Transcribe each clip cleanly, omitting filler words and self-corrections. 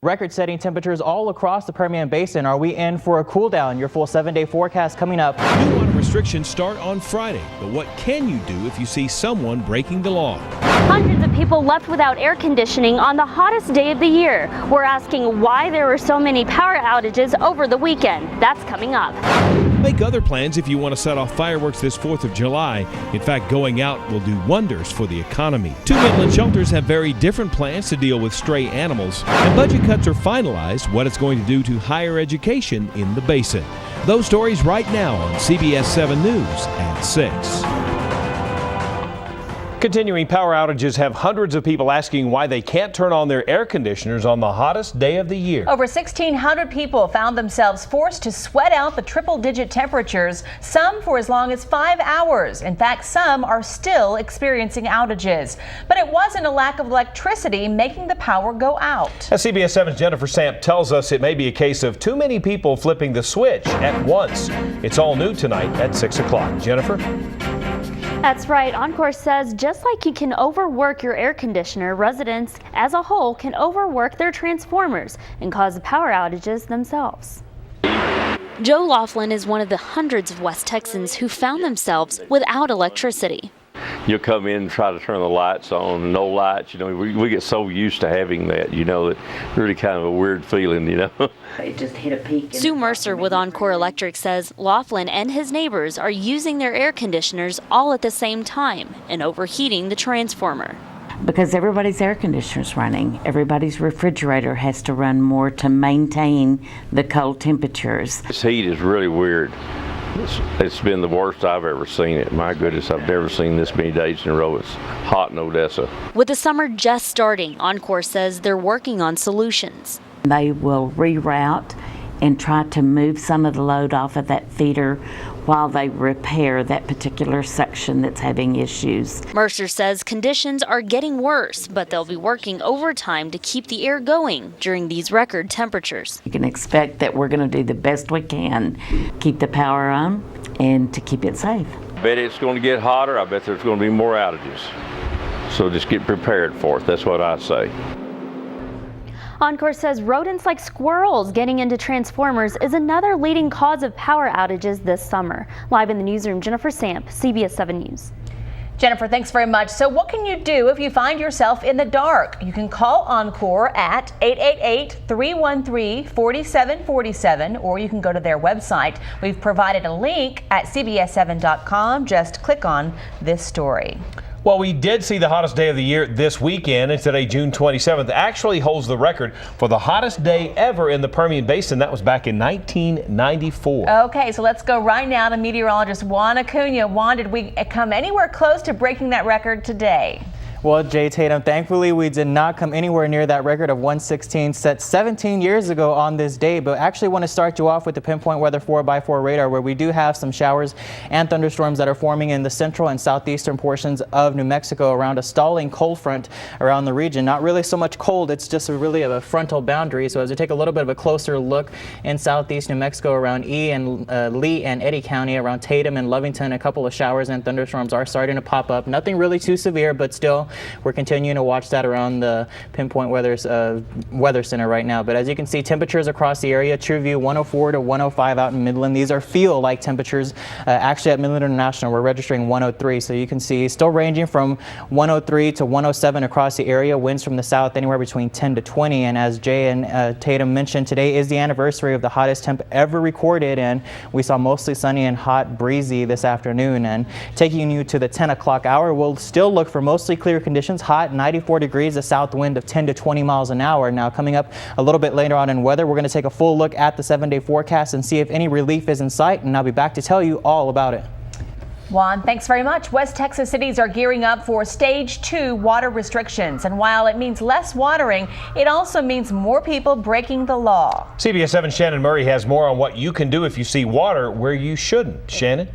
Record-setting temperatures all across the Permian Basin. Are we in for a cool down? Your full 7-day forecast coming up. New water restrictions start on Friday, but what can you do if you see someone breaking the law? Hundreds of people left without air conditioning on the hottest day of the year. We're asking why there were so many power outages over the weekend. That's coming up. Make other plans if you want to set off fireworks this 4th of July. In fact, going out will do wonders for the economy. 2 Midland shelters have very different plans to deal with stray animals, and budget cuts are finalized what it's going to do to higher education in the basin. Those stories right now on CBS 7 News at 6. Continuing power outages have hundreds of people asking why they can't turn on their air conditioners on the hottest day of the year. Over 1,600 people found themselves forced to sweat out the triple-digit temperatures, some for as long as 5 hours. In fact, some are still experiencing outages. But it wasn't a lack of electricity making the power go out. As CBS 7's Jennifer Samp tells us, it may be a case of too many people flipping the switch at once. It's all new tonight at 6 o'clock. Jennifer? That's right. Encore says just like you can overwork your air conditioner, residents as a whole can overwork their transformers and cause the power outages themselves. Joe Laughlin is one of the hundreds of West Texans who found themselves without electricity. You'll come in and try to turn the lights on, no lights. You know, we get so used to having that, you know, that really kind of a weird feeling, you know. It just hit a peak. Sue Mercer with Encore Electric says Laughlin and his neighbors are using their air conditioners all at the same time and overheating the transformer. Because everybody's air conditioner's running, everybody's refrigerator has to run more to maintain the cold temperatures. This heat is really weird. It's been the worst I've ever seen it. My goodness, I've never seen this many days in a row. It's hot in Odessa. With the summer just starting, Encore says they're working on solutions. They will reroute and try to move some of the load off of that feeder while they repair that particular section that's having issues. Mercer says conditions are getting worse, but they'll be working overtime to keep the air going during these record temperatures. You can expect that we're going to do the best we can, keep the power on and to keep it safe. I bet it's going to get hotter. I bet there's going to be more outages. So just get prepared for it. That's what I say. Encore says rodents like squirrels getting into transformers is another leading cause of power outages this summer. Live in the newsroom, Jennifer Samp, CBS 7 News. Jennifer, thanks very much. So what can you do if you find yourself in the dark? You can call Encore at 888-313-4747, or you can go to their website. We've provided a link at cbs7.com. Just click on this story. Well, we did see the hottest day of the year this weekend, and today, June 27th, actually holds the record for the hottest day ever in the Permian Basin. That was back in 1994. Okay, so let's go right now to meteorologist Juan Acuna. Juan, did we come anywhere close to breaking that record today? Well, Jay Tatum, thankfully we did not come anywhere near that record of 116 set 17 years ago on this day, but actually want to start you off with the pinpoint weather 4x4 radar, where we do have some showers and thunderstorms that are forming in the central and southeastern portions of New Mexico around a stalling cold front around the region. Not really so much cold, it's just really a frontal boundary. So as we take a little bit of a closer look in southeast New Mexico around Lee and Eddy County, around Tatum and Lovington, a couple of showers and thunderstorms are starting to pop up. Nothing really too severe, but still we're continuing to watch that around the pinpoint weather center right now. But as you can see, temperatures across the area, Trueview 104 to 105 out in Midland. These are feel-like temperatures. Actually at Midland International, we're registering 103. So you can see still ranging from 103 to 107 across the area. Winds from the south anywhere between 10 to 20. And as Jay and Tatum mentioned, today is the anniversary of the hottest temp ever recorded. And we saw mostly sunny and hot, breezy this afternoon. And taking you to the 10 o'clock hour, we'll still look for mostly clear conditions. Hot, 94 degrees, a south wind of 10 to 20 miles an hour. Now coming up a little bit later on in weather, we're going to take a full look at the 7-day forecast and see if any relief is in sight, and I'll be back to tell you all about it. Juan, thanks very much. West Texas cities are gearing up for stage 2 water restrictions, and while it means less watering, it also means more people breaking the law. CBS 7's Shannon Murray has more on what you can do if you see water where you shouldn't. Shannon?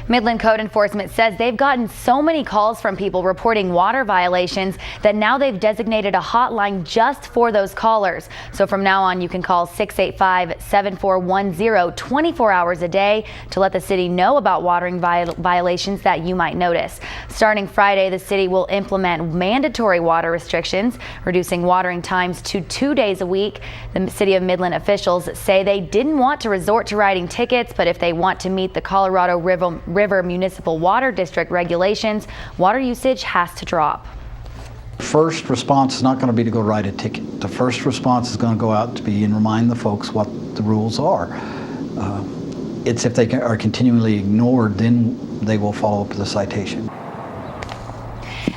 Midland Code Enforcement says they've gotten so many calls from people reporting water violations that now they've designated a hotline just for those callers. So from now on, you can call 685-7410 24 hours a day to let the city know about watering violations that you might notice. Starting Friday, the city will implement mandatory water restrictions, reducing watering times to 2 days a week. The City of Midland officials say they didn't want to resort to writing tickets, but if they want to meet the Colorado River Municipal Water District regulations, water usage has to drop. First response is not going to be to go write a ticket. The first response is going to go out to be and remind the folks what the rules are. It's if they are continually ignored, then they will follow up with a citation.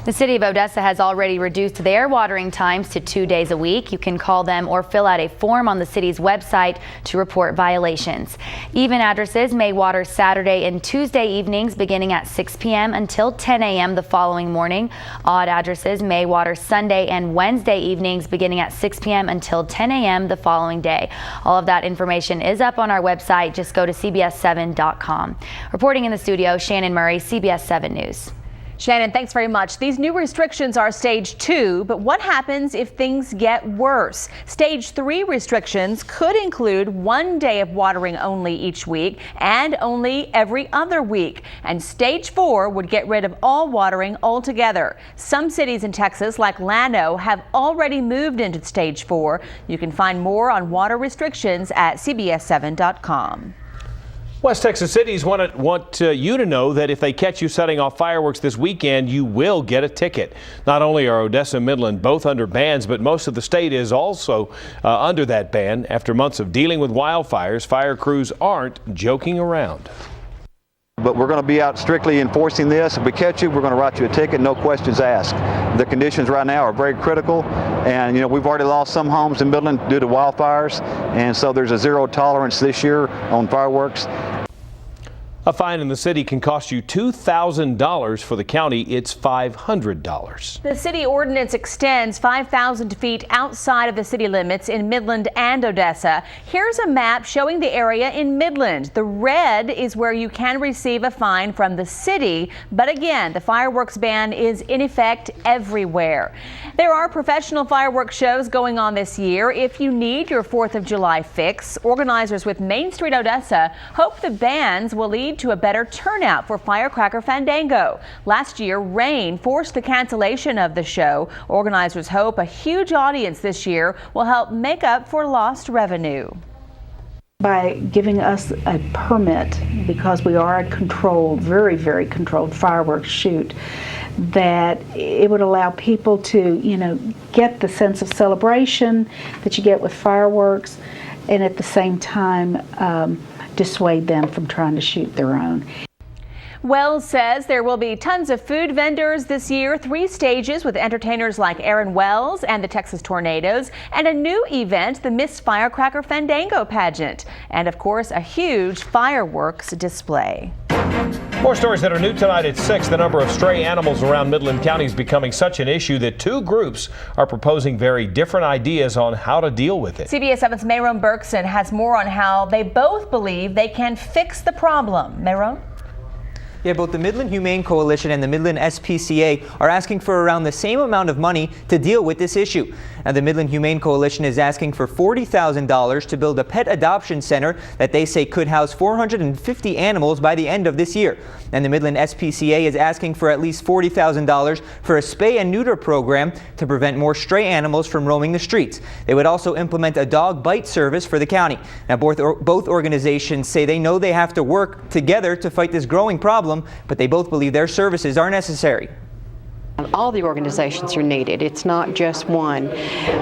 The City of Odessa has already reduced their watering times to 2 days a week. You can call them or fill out a form on the city's website to report violations. Even addresses may water Saturday and Tuesday evenings beginning at 6 p.m. until 10 a.m. the following morning. Odd addresses may water Sunday and Wednesday evenings beginning at 6 p.m. until 10 a.m. the following day. All of that information is up on our website. Just go to CBS7.com. Reporting in the studio, Shannon Murray, CBS 7 News. Shannon, thanks very much. These new restrictions are stage 2, but what happens if things get worse? Stage 3 restrictions could include 1 day of watering only each week and only every other week. And stage 4 would get rid of all watering altogether. Some cities in Texas, like Llano, have already moved into stage 4. You can find more on water restrictions at CBS7.com. West Texas cities want you to know that if they catch you setting off fireworks this weekend, you will get a ticket. Not only are Odessa and Midland both under bans, but most of the state is also under that ban. After months of dealing with wildfires, fire crews aren't joking around. But we're going to be out strictly enforcing this. If we catch you, we're going to write you a ticket, no questions asked. The conditions right now are very critical, and we've already lost some homes in Midland due to wildfires, and so there's a zero tolerance this year on fireworks. A fine in the city can cost you $2,000. For the county, it's $500. The city ordinance extends 5,000 feet outside of the city limits in Midland and Odessa. Here's a map showing the area in Midland. The red is where you can receive a fine from the city, but again, the fireworks ban is in effect everywhere. There are professional fireworks shows going on this year. If you need your 4th of July fix, organizers with Main Street Odessa hope the bans will lead to a better turnout for Firecracker Fandango. Last year, rain forced the cancellation of the show. Organizers hope a huge audience this year will help make up for lost revenue. By giving us a permit, because we are a controlled, very, very controlled fireworks shoot, that it would allow people to, get the sense of celebration that you get with fireworks, and at the same time dissuade them from trying to shoot their own. Wells says there will be tons of food vendors this year, 3 stages with entertainers like Aaron Wells and the Texas Tornadoes, and a new event, the Miss Firecracker Fandango pageant, and of course a huge fireworks display. More stories that are new tonight at 6. The number of stray animals around Midland County is becoming such an issue that 2 groups are proposing very different ideas on how to deal with it. CBS 7's Mayron Berkson has more on how they both believe they can fix the problem. Mayron? Yeah, both the Midland Humane Coalition and the Midland SPCA are asking for around the same amount of money to deal with this issue. Now, the Midland Humane Coalition is asking for $40,000 to build a pet adoption center that they say could house 450 animals by the end of this year. And the Midland SPCA is asking for at least $40,000 for a spay and neuter program to prevent more stray animals from roaming the streets. They would also implement a dog bite service for the county. Now, both organizations say they know they have to work together to fight this growing problem, but they both believe their services are necessary. All the organizations are needed. It's not just one.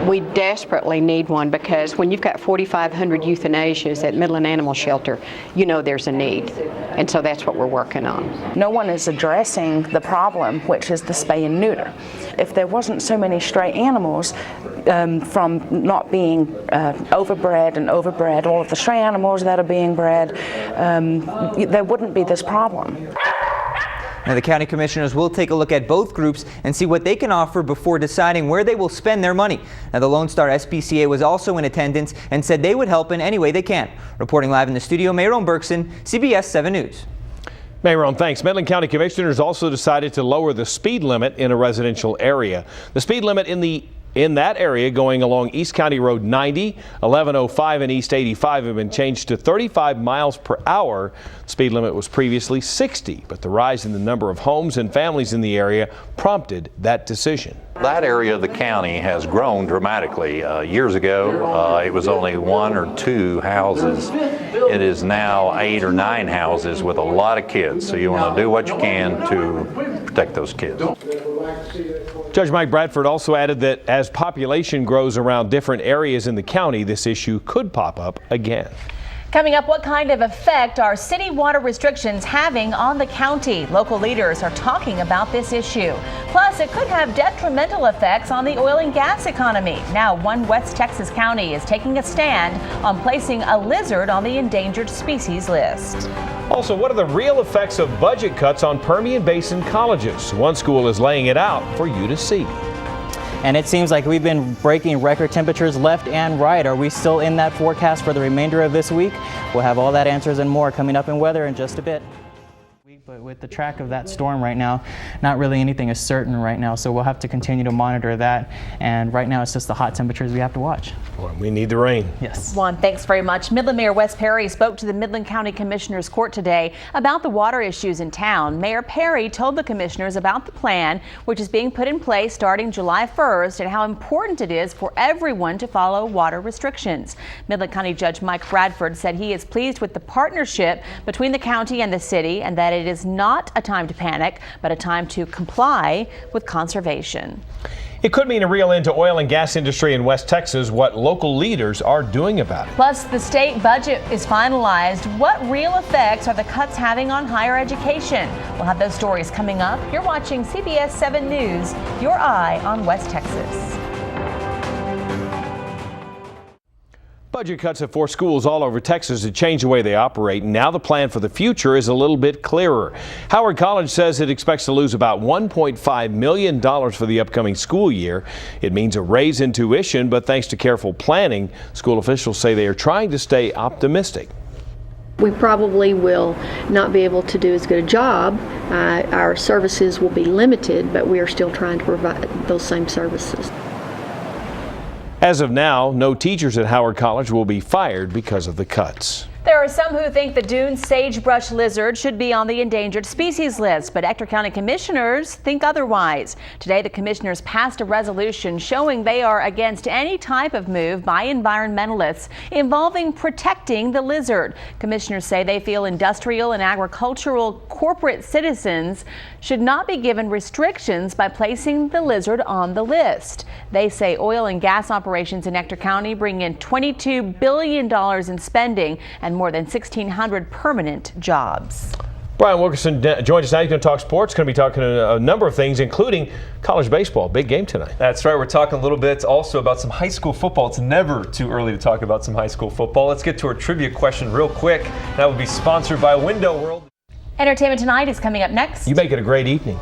We desperately need one because when you've got 4,500 euthanasias at Midland Animal Shelter, there's a need. And so that's what we're working on. No one is addressing the problem, which is the spay and neuter. If there wasn't so many stray animals from not being overbred, all of the stray animals that are being bred, there wouldn't be this problem. Now, the county commissioners will take a look at both groups and see what they can offer before deciding where they will spend their money. Now, the Lone Star SPCA was also in attendance and said they would help in any way they can. Reporting live in the studio, Mayron Berkson, CBS 7 News. Mayron, thanks. Midland County Commissioners also decided to lower the speed limit in a residential area. The speed limit in that area going along East County Road 90, 1105 and East 85 have been changed to 35 miles per hour. The speed limit was previously 60, but the rise in the number of homes and families in the area prompted that decision. That area of the county has grown dramatically. Years ago, it was only 1 or 2 houses. It is now 8 or 9 houses with a lot of kids. So you want to do what you can to protect those kids. Judge Mike Bradford also added that as population grows around different areas in the county, this issue could pop up again. Coming up, what kind of effect are city water restrictions having on the county? Local leaders are talking about this issue. Plus, it could have detrimental effects on the oil and gas economy. Now, one West Texas county is taking a stand on placing a lizard on the endangered species list. Also, what are the real effects of budget cuts on Permian Basin colleges? One school is laying it out for you to see. And it seems like we've been breaking record temperatures left and right. Are we still in that forecast for the remainder of this week? We'll have all that answers and more coming up in weather in just a bit. But with the track of that storm right now, not really anything is certain right now, so we'll have to continue to monitor that. And right now it's just the hot temperatures we have to watch. Boy, we need the rain. Yes. Juan, thanks very much. Midland Mayor Wes Perry spoke to the Midland County Commissioners Court today about the water issues in town. Mayor Perry told the commissioners about the plan, which is being put in place starting July 1st, and how important it is for everyone to follow water restrictions. Midland County Judge Mike Bradford said he is pleased with the partnership between the county and the city, and that it is not a time to panic, but a time to comply with conservation. It could mean a real end to oil and gas industry in West Texas. What local leaders are doing about it. Plus, the state budget is finalized. What real effects are the cuts having on higher education? We'll have those stories coming up. You're watching CBS 7 News, your eye on West Texas. Budget cuts have forced schools all over Texas to change the way they operate, and now the plan for the future is a little bit clearer. Howard College says it expects to lose about $1.5 million for the upcoming school year. It means a raise in tuition, but thanks to careful planning, school officials say they are trying to stay optimistic. We probably will not be able to do as good a job. Our services will be limited, but we are still trying to provide those same services. As of now, no teachers at Howard College will be fired because of the cuts. There are some who think the dune sagebrush lizard should be on the endangered species list, but Ector County commissioners think otherwise. Today, the commissioners passed a resolution showing they are against any type of move by environmentalists involving protecting the lizard. Commissioners say they feel industrial and agricultural corporate citizens should not be given restrictions by placing the lizard on the list. They say oil and gas operations in Ector County bring in $22 billion in spending and more than 1,600 permanent jobs. Brian Wilkerson joins us now. He's going to talk sports. Going to be talking a number of things, including college baseball. Big game tonight. That's right. We're talking a little bit also about some high school football. It's never too early to talk about some high school football. Let's get to our trivia question real quick. That will be sponsored by Window World. Entertainment Tonight is coming up next. You make it a great evening.